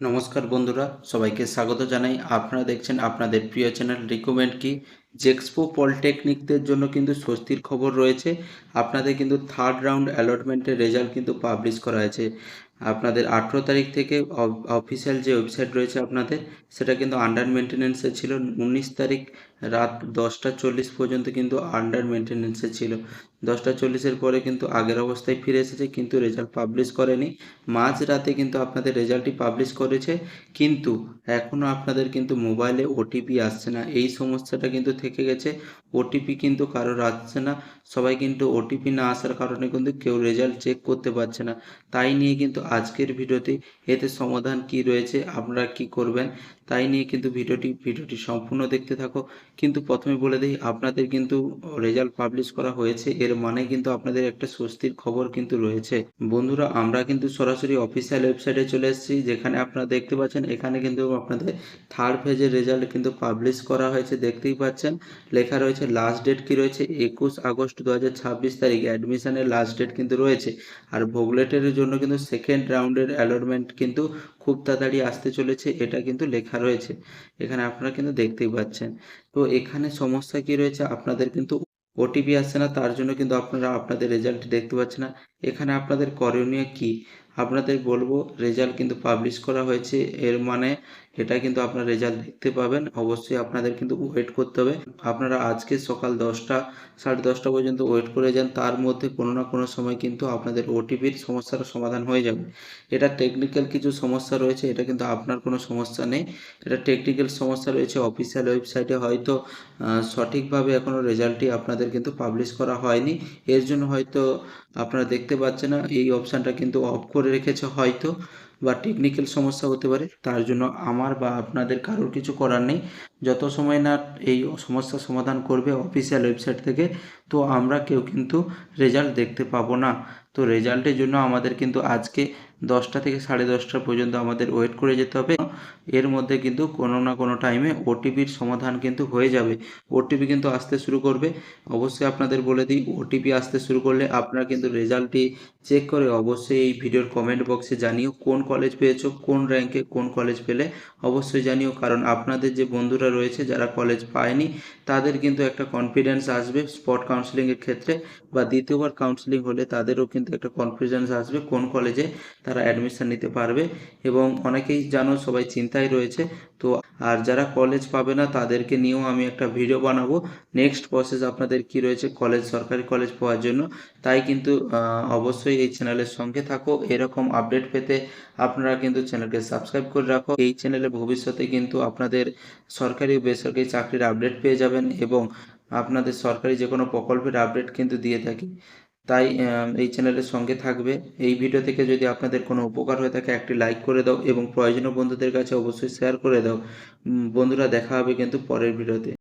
নমস্কার বন্ধুরা, সবাইকে স্বাগত জানাই। আপনারা দেখছেন আপনাদের প্রিয় চ্যানেল রিকমেন্ড কি। জেক্সপো পলিটেকনিকদের জন্য কিন্তু স্বস্তির খবর রয়েছে। আপনাদের কিন্তু থার্ড রাউন্ড অ্যালটমেন্টের রেজাল্ট কিন্তু পাবলিশ করা হয়েছে। আপনাদের 18 তারিখ থেকে অফিসিয়াল যে ওয়েবসাইট রয়েছে আপনাদের, সেটা কিন্তু আন্ডার মেনটেনেন্সে ছিল। 19 তারিখ রাত 10টা 40 পর্যন্ত কিন্তু আন্ডার মেনটেনেন্সে ছিল। 10টা 40-এর পরে কিন্তু আগের অবস্থায় ফিরে এসেছে, কিন্তু রেজাল্ট পাবলিশ করেনি। মাঝ রাতে কিন্তু আপনাদের রেজাল্টটি পাবলিশ করেছে, কিন্তু এখনও আপনাদের কিন্তু মোবাইলে ওটিপি আসছে না। এই সমস্যাটা কিন্তু থেকে গেছে। ওটিপি কিন্তু কারোর আসছে না। সবাই কিন্তু ওটিপি না আসার কারণে কিন্তু কেউ রেজাল্ট চেক করতে পারছে না। তাই নিয়ে কিন্তু আজকের ভিডিওতে এতে সমাধান কি রয়েছে, আপনারা কি করবেন, তাই নিয়ে কিন্তু ভিডিওটি সম্পূর্ণ দেখতে থাকো। কিন্তু প্রথমে বলে দিই, আপনাদের কিন্তু রেজাল্ট পাবলিশ করা হয়েছে, এর মানে কিন্তু আপনাদের একটা স্বস্তির খবর কিন্তু রয়েছে। বন্ধুরা, আমরা কিন্তু সরাসরি অফিসিয়াল ওয়েবসাইটে চলে এসেছি, যেখানে আপনারা দেখতে পাচ্ছেন এখানে কিন্তু আপনাদের থার্ড ফেজের রেজাল্ট কিন্তু পাবলিশ করা হয়েছে। দেখতেই পাচ্ছেন লেখা রয়েছে লাস্ট ডেট কি রয়েছে, 21 আগস্ট 2026 তারিখ অ্যাডমিশনের লাস্ট ডেট কিন্তু রয়েছে। আর ভোগলেটের জন্য কিন্তু সেকেন্ড রাউন্ডের অ্যালটমেন্ট কিন্তু খুব তাড়াতাড়ি আসতে চলেছে, এটা কিন্তু লেখা রয়েছে। এখানে আপনারা কিন্তু দেখতেই পাচ্ছেন। তো এখানে সমস্যা কি রয়েছে, আপনাদের কিন্তু ওটিপি আসছে না, তার জন্য কিন্তু আপনারা আপনাদের রেজাল্ট দেখতে পাচ্ছেন না। এখানে আপনাদের করণীয় কি, আপনাদের বলবো রেজাল্ট কিন্তু পাবলিশ করা হয়েছে, এর মানে এটা কিন্তু আপনার রেজাল্ট দেখতে পাবেন। অবশ্যই আপনাদের কিন্তু ওয়েট করতে হবে। আপনারা আজকে সকাল 10টা 10:30 পর্যন্ত ওয়েট করে যান, তার মধ্যে কোনো না কোনো সময় কিন্তু আপনাদের ওটিপির সমস্যার সমাধান হয়ে যাবে। এটা টেকনিক্যাল কিছু সমস্যা রয়েছে, এটা কিন্তু আপনার কোনো সমস্যা নেই। এটা টেকনিক্যাল সমস্যা রয়েছে, অফিসিয়াল ওয়েবসাইটে হয়তো সঠিকভাবে এখনও রেজাল্টটি আপনাদের কিন্তু পাবলিশ করা হয়নি। এর জন্য হয়তো আপনারা দেখতে পাচ্ছেন না, এই অপশানটা কিন্তু অফ করে রেখেছে হয়তো, বা টেকনিক্যাল সমস্যা হতে পারে। তার জন্য আমার বা আপনাদের কারোর কিছু করার নেই। যত সময় না এই সমস্যার সমাধান করবে অফিসিয়াল ওয়েবসাইট থেকে, তো আমরা কেউ কিন্তু রেজাল্ট দেখতে পাবো না। তো রেজাল্টের জন্য আমাদের কিন্তু আজকে 10টা থেকে 10:30 পর্যন্ত আমাদের ওয়েট করে যেতে হবে। এর মধ্যে কিন্তু কোনো না কোনো টাইমে ওটিপির সমাধান কিন্তু হয়ে যাবে। ওটিপি কিন্তু আসতে শুরু করবে। অবশ্যই আপনাদের বলে দিই, ওটিপি আসতে শুরু করলে আপনারা কিন্তু রেজাল্টটি চেক করে অবশ্যই এই ভিডিওর কমেন্ট বক্সে জানিও কোন কলেজ পেয়েছো, কোন র্যাঙ্কে কোন কলেজ পেলে অবশ্যই জানিও। কারণ আপনাদের যে বন্ধুরা রয়েছে যারা কলেজ পায়নি, তাদের কিন্তু একটা কনফিডেন্স আসবে স্পট কাউন্সেলিংয়ের ক্ষেত্রে, বা দ্বিতীয়বার কাউন্সেলিং হলে তাদেরও কিন্তু একটা কনফিডেন্স আসবে কোন কলেজে তারা অ্যাডমিশন নিতে পারবে। এবং অনেকেই জানো সবাই চিন্তায় রয়েছে। তো আর যারা কলেজ পাবে না তাদেরকে নিয়েও আমি একটা ভিডিও বানাবো, নেক্সট প্রসেস আপনাদের কি রয়েছে কলেজ, সরকারি কলেজ পাওয়ার জন্য। তাই কিন্তু অবশ্যই এই চ্যানেলের সঙ্গে থাকো। এরকম আপডেট পেতে আপনারা কিন্তু চ্যানেলকে সাবস্ক্রাইব করে রাখো। এই চ্যানেলে ভবিষ্যতে কিন্তু আপনাদের সরকারি ও বেসরকারি চাকরির আপডেট পেয়ে যাবেন, এবং আপনাদের সরকারি যে কোনো প্রকল্পের আপডেট কিন্তু দিয়ে থাকি। তাই এই চ্যানেলের সঙ্গে থাকবে। এই ভিডিও থেকে যদি আপনাদের কোনো উপকার হয়ে থাকে, একটি লাইক করে দাও এবং প্রয়োজনীয় বন্ধুদের কাছে অবশ্যই শেয়ার করে দাও। বন্ধুরা, দেখা হবে কিন্তু পরের ভিডিওতে।